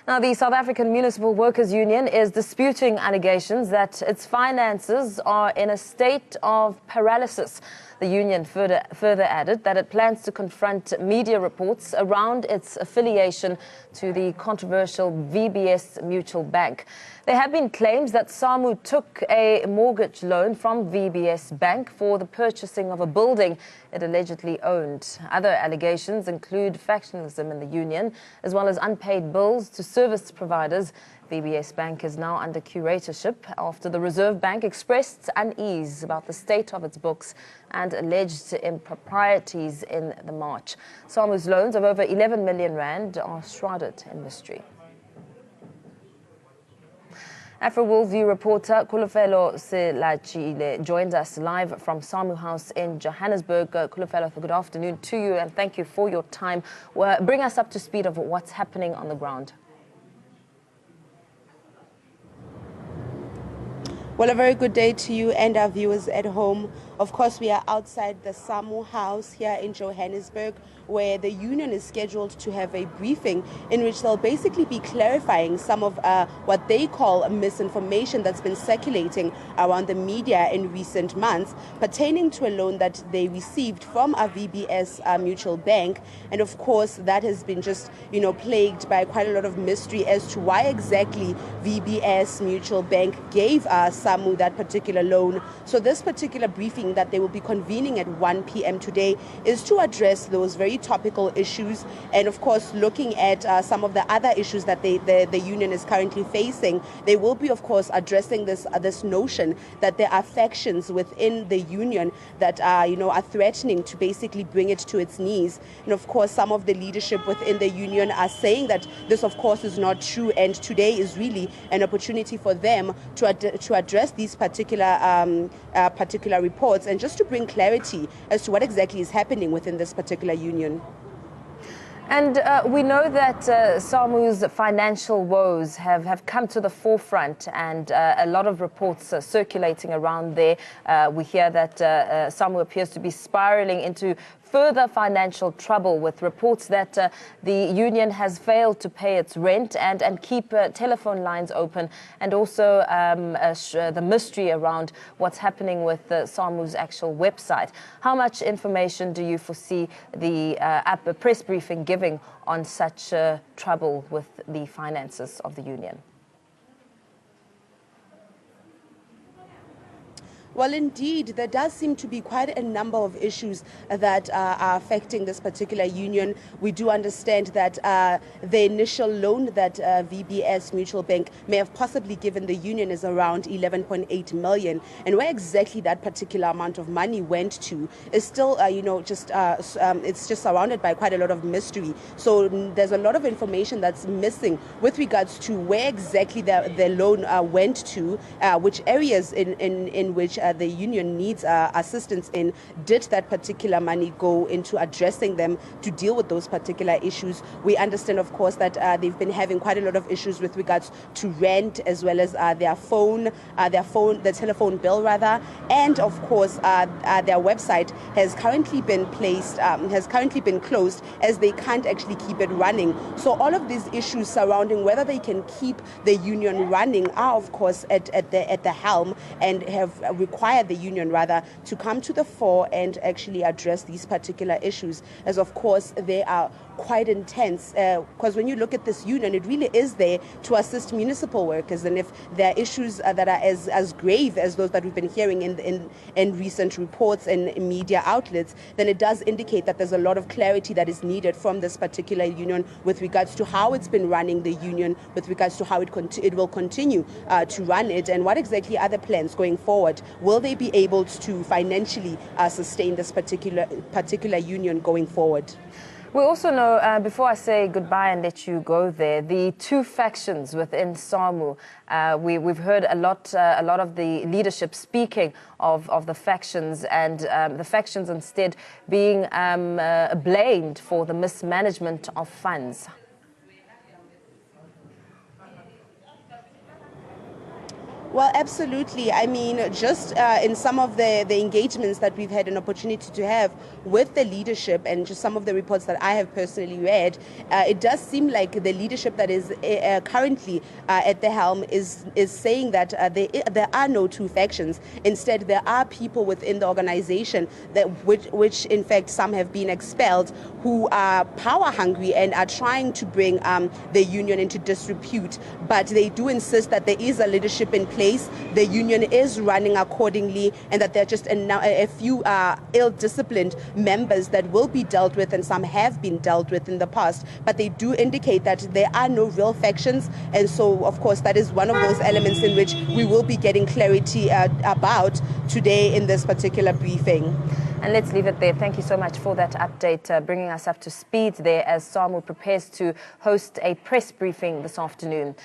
Now, the South African Municipal Workers Union is disputing allegations that its finances are in a state of paralysis. The union further added that it plans to confront media reports around its affiliation to the controversial VBS Mutual Bank. There have been claims that SAMWU took a mortgage loan from VBS Bank for the purchasing of a building it allegedly owned. Other allegations include factionalism in the union, as well as unpaid bills to service providers. VBS Bank is now under curatorship after the Reserve Bank expressed unease about the state of its books and alleged improprieties in the March. SAMWU's loans of over 11 million rand are shrouded in mystery. Afro-Worldview reporter Kulufelo Selachile joins us live from SAMWU House in Johannesburg. Kulufelo, good afternoon to you and thank you for your time. Bring us up to speed of what's happening on the ground. Well, a very good day to you and our viewers at home. Of course, we are outside the SAMWU House here in Johannesburg, where the union is scheduled to have a briefing in which they'll basically be clarifying some of what they call misinformation that's been circulating around the media in recent months pertaining to a loan that they received from a VBS Mutual Bank. And of course, that has been just, plagued by quite a lot of mystery as to why exactly VBS Mutual Bank gave SAMWU that particular loan. So this particular briefing that they will be convening at 1 p.m. today is to address those very topical issues and, of course, looking at some of the other issues that the union is currently facing. They will be, of course, addressing this notion that there are factions within the union that are threatening to basically bring it to its knees. And, of course, some of the leadership within the union are saying that this, of course, is not true, and today is really an opportunity for them to address these particular reports and just to bring clarity as to what exactly is happening within this particular union. And we know that SAMWU's financial woes have come to the forefront, and a lot of reports circulating around there. We hear that SAMWU appears to be spiraling into further financial trouble, with reports that the union has failed to pay its rent and keep telephone lines open, and also the mystery around what's happening with SAMWU's actual website. How much information do you foresee the press briefing giving on such trouble with the finances of the union? Well, indeed, there does seem to be quite a number of issues that are affecting this particular union. We do understand that the initial loan that VBS Mutual Bank may have possibly given the union is around 11.8 million. And where exactly that particular amount of money went to is still, it's just surrounded by quite a lot of mystery. So there's a lot of information that's missing with regards to where exactly the loan went to, which areas in which the union needs assistance in. Did that particular money go into addressing them to deal with those particular issues? We understand, of course, that they've been having quite a lot of issues with regards to rent, as well as the telephone bill rather, and of course their website has currently been closed, as they can't actually keep it running. So all of these issues surrounding whether they can keep the union running are, of course, at the helm, and have require the union rather to come to the fore and actually address these particular issues, as of course they are quite intense, because when you look at this union, it really is there to assist municipal workers, and if there are issues that are as grave as those that we've been hearing in recent reports and media outlets, then it does indicate that there's a lot of clarity that is needed from this particular union with regards to how it's been running the union, with regards to how it will continue to run it, and what exactly are the plans going forward. Will they be able to financially sustain this particular union going forward? We also know, before I say goodbye and let you go there, the two factions within SAMWU. We've heard a lot of the leadership speaking of the factions, and the factions instead being blamed for the mismanagement of funds. Well, absolutely. I mean, just in some of the engagements that we've had an opportunity to have with the leadership and just some of the reports that I have personally read, it does seem like the leadership that is currently at the helm is saying that there are no two factions. Instead, there are people within the organization that which in fact some have been expelled, who are power hungry and are trying to bring the union into disrepute. But they do insist that there is a leadership in place. The union is running accordingly, and that there are just a few ill-disciplined members that will be dealt with, and some have been dealt with in the past. But they do indicate that there are no real factions, and so, of course, that is one of those elements in which we will be getting clarity about today in this particular briefing. And let's leave it there. Thank you so much for that update, bringing us up to speed there as SAMWU prepares to host a press briefing this afternoon.